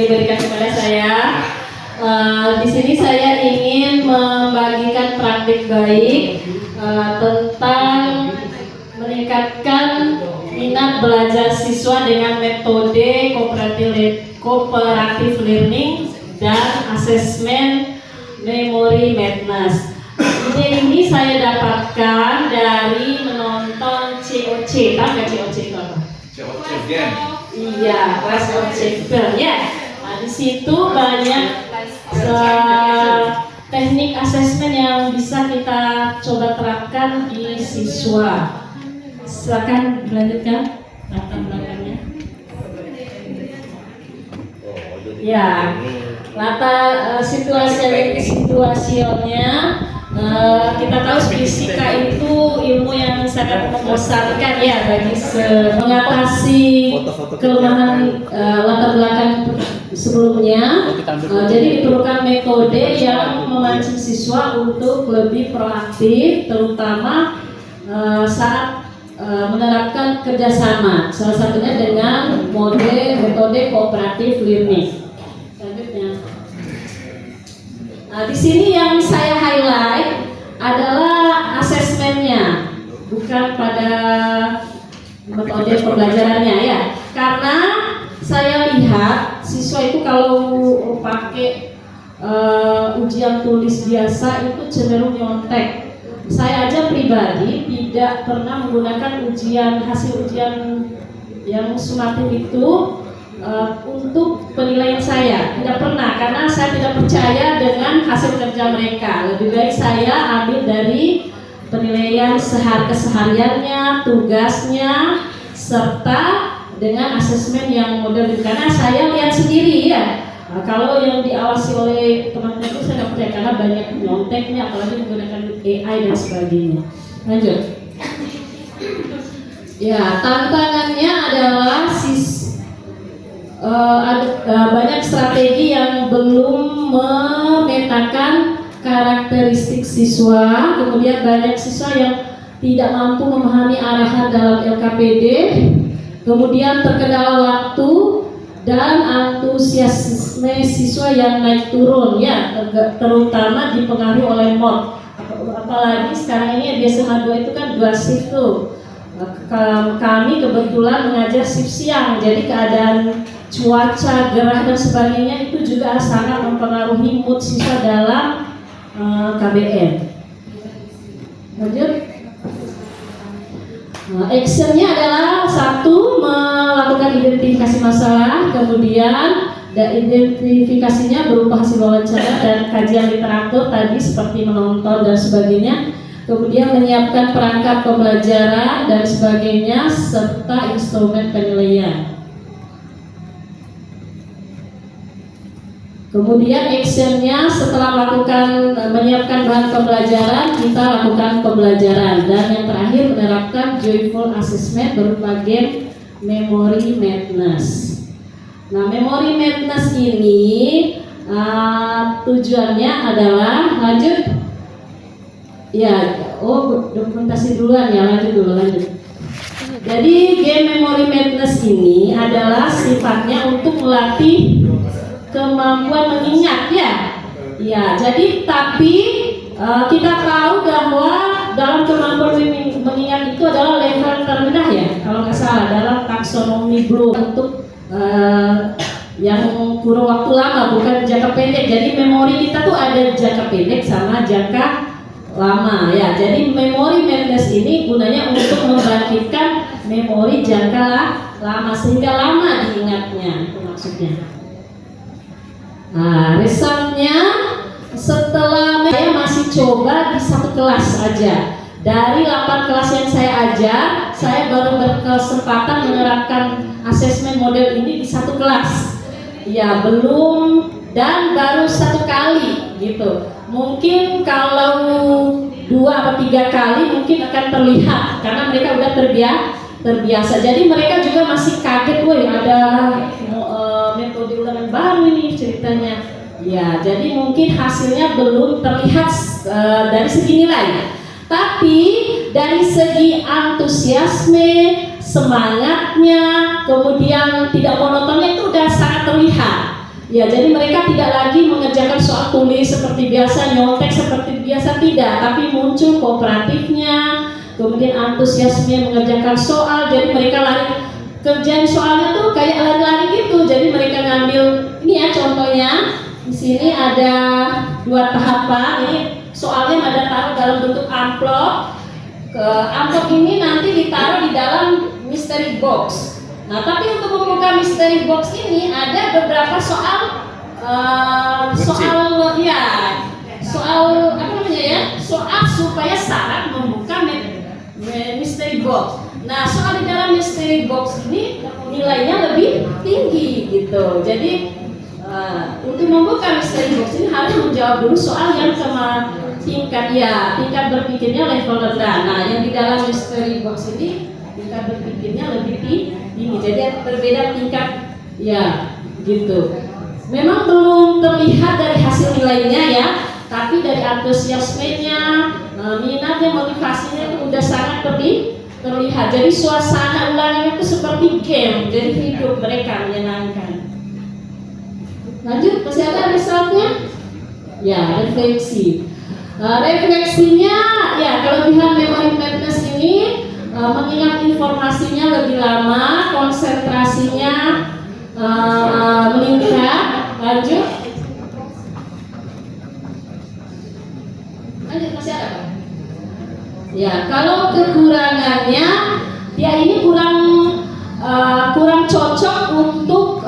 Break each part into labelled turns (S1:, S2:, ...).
S1: diberikan kepada saya. Di sini saya ingin membagikan praktik baik tentang meningkatkan minat belajar siswa dengan metode cooperative learning dan asesmen memory madness. Ide ini saya dapatkan dari menonton COC. Tahu nggak COC itu apa?
S2: COC game.
S1: Iya, Class of Champions ya. Nah, di situ banyak teknik asesmen yang bisa kita coba terapkan di siswa. Silakan dilanjutkan latar belakangnya. Ya, latar situasionnya. Kita tahu fisika itu ilmu yang sangat membosankan ya bagi mengatasi kelemahan latar belakang sebelumnya. Jadi diperlukan metode yang memancing siswa untuk lebih proaktif, terutama saat menerapkan kerjasama. Salah satunya dengan metode cooperative learning. Selanjutnya. Nah, di sini yang saya highlight adalah asesmennya, bukan pada metode pembelajarannya ya. Karena saya lihat siswa itu kalau pakai ujian tulis biasa itu cenderung nyontek. Saya aja pribadi tidak pernah menggunakan hasil ujian yang sumatif itu untuk penilaian saya, tidak pernah, karena saya tidak percaya dengan hasil kerja mereka. Lebih baik saya ambil dari penilaian kesehariannya, tugasnya, serta dengan asesmen yang model. Karena saya lihat sendiri ya, kalau yang diawasi oleh teman-teman itu saya tidak percaya karena banyak nyonteknya, apalagi menggunakan AI dan sebagainya. Lanjut. Ya, tantangannya adalah banyak strategi yang belum memetakan karakteristik siswa, kemudian banyak siswa yang tidak mampu memahami arahan dalam LKPD, kemudian terkendala waktu dan antusiasme siswa yang naik turun ya, terutama dipengaruhi oleh mood. Apalagi sekarang ini SMA 2 itu kan 2 shift tuh. Kami kebetulan mengajar shift siang, jadi keadaan cuaca, gerah dan sebagainya itu juga sangat mempengaruhi mood siswa dalam KBM. Lanjut. Actionnya adalah satu, melakukan identifikasi masalah, kemudian identifikasinya berupa hasil wawancara dan kajian literatur tadi seperti menonton dan sebagainya. Kemudian menyiapkan perangkat pembelajaran dan sebagainya serta instrumen penilaian. Kemudian actionnya setelah menyiapkan bahan pembelajaran, kita lakukan pembelajaran. Dan yang terakhir menerapkan joyful assessment berupa game memory madness. Nah, memory madness ini tujuannya adalah lanjut. Ya, dokumentasi duluan ya, lanjut. Jadi game memory madness ini adalah sifatnya untuk melatih kemampuan mengingat ya. Ya, jadi tapi kita tahu bahwa dalam kemampuan mengingat itu adalah level terendah ya, kalau nggak salah dalam taksonomi Bloom untuk yang kurun waktu lama, bukan jangka pendek. Jadi memori kita tuh ada jangka pendek sama jangka lama ya. Jadi memory madness ini gunanya untuk membangkitkan memori jangka lama sehingga lama diingatnya, itu maksudnya. Nah, resultnya setelah saya masih coba di satu kelas aja. Dari 8 kelas yang saya ajar, saya baru berkesempatan menerapkan asesmen model ini di satu kelas. Ya, belum, dan baru 1 kali gitu. Mungkin kalau 2 atau 3 kali mungkin akan terlihat karena mereka udah terbiasa. Jadi mereka juga masih kaget, woi ada metode ulangan baru ini ceritanya. Ya, jadi mungkin hasilnya belum terlihat dari segi nilai. Tapi dari segi antusiasme, semangatnya, kemudian tidak monotonnya itu udah sangat terlihat. Ya, jadi mereka tidak lagi mengerjakan soal tulis seperti biasa, nyontek seperti biasa, tidak, tapi muncul kooperatifnya, kemudian antusiasme mengerjakan soal. Jadi mereka lari kerjaan soalnya tuh kayak lari-lari gitu. Jadi mereka ngambil ini ya contohnya. Di sini ada 2 tahapan. Ini soalnya ada taruh dalam bentuk amplop. Amplop ini nanti ditaruh di dalam mystery box. Nah, tapi untuk membuka mystery box ini ada beberapa soal soal supaya syarat membuka mystery box. Nah, soal di dalam mystery box ini nilainya lebih tinggi gitu. Jadi untuk membuka mystery box ini harus menjawab dulu soal yang sama tingkat berpikirnya level rendah. Nah, yang di dalam mystery box ini tingkat berpikirnya lebih tinggi. Jadi berbeda tingkat ya gitu. Memang belum terlihat dari hasil nilainya ya, tapi dari antusiasmenya, minatnya, motivasinya itu udah sangat terlihat. Jadi suasana ulangan itu seperti game, jadi hidup mereka menyenangkan. Lanjut, masih ada resultnya? Ya, refleksi. Refleksinya ya kelebihan memory madness ini mengingat informasinya lebih lama, konsentrasinya meningkat. Lanjut masih ada Pak? Ya, kalau kekurangannya ya ini kurang cocok untuk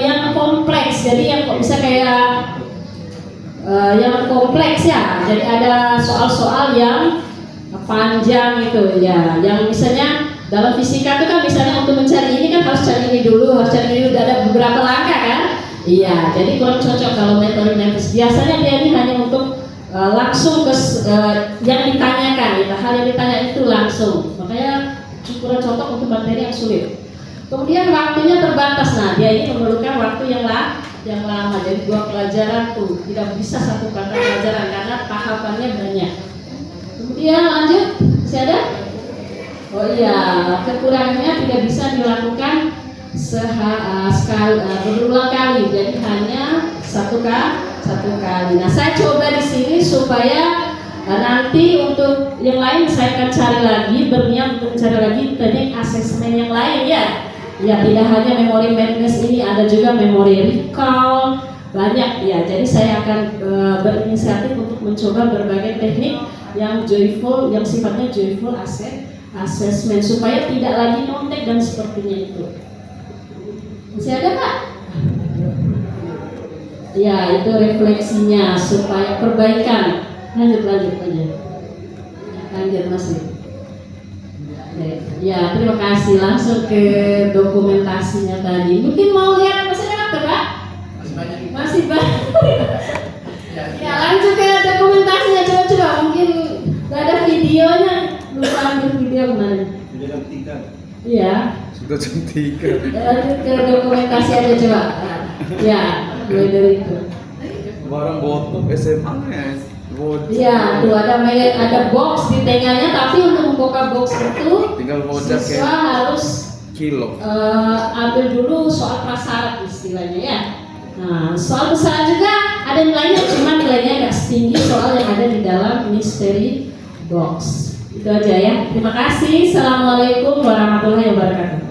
S1: yang kompleks. Jadi yang kok bisa kayak yang kompleks ya. Jadi ada soal-soal yang panjang itu ya, yang misalnya dalam fisika itu kan misalnya untuk mencari ini kan harus cari ini dulu, ada beberapa langkah kan. Iya, jadi kurang cocok kalau metode Memphis. Biasanya dia ini hanya untuk langsung ke yang ditanyakan, gitu. Hal yang ditanya itu langsung. Makanya kurang cocok untuk materi yang sulit. Kemudian waktunya terbatas. Nah, dia ini memerlukan waktu yang lama. Jadi 2 pelajaran tuh tidak bisa 1 pelajaran karena tahapannya banyak. Kemudian lanjut, masih ada? Oh iya, kekurangannya tidak bisa dilakukan berulang kali, jadi hanya satu kali. Nah, saya coba di sini supaya nanti untuk yang lain saya akan cari lagi, berniat untuk mencari lagi teknik asesmen yang lain ya. Ya, tidak hanya memory madness ini, ada juga memory recall, banyak ya. Jadi saya akan berinisiatif untuk mencoba berbagai teknik yang joyful, yang sifatnya joyful assessment supaya tidak lagi nyontek dan sepertinya itu. Masih ada Pak? Ya, itu refleksinya supaya perbaikan. Lanjut masih. Ya, terima kasih. Langsung ke dokumentasinya tadi. Mungkin mau lihat masih ada Pak? Masih banyak. Ya, lanjut ke dokumentasinya. Coba mungkin nggak ada videonya. Lupa ambil video kemarin. Video jam 3. Iya. Sudah jam 3. Lanjut ke dokumentasi aja coba. Ya, mulai dari itu.
S2: Barang botok SMA ya.
S1: Iya, tuh ada box di tengahnya, tapi untuk membuka box itu
S2: tinggal
S1: siswa harus ambil dulu soal prasyarat istilahnya ya. Nah, soal prasyarat juga ada nilainya, cuma nilainya nggak setinggi soal yang ada di dalam mystery box. Itu aja ya. Terima kasih. Assalamualaikum warahmatullahi wabarakatuh.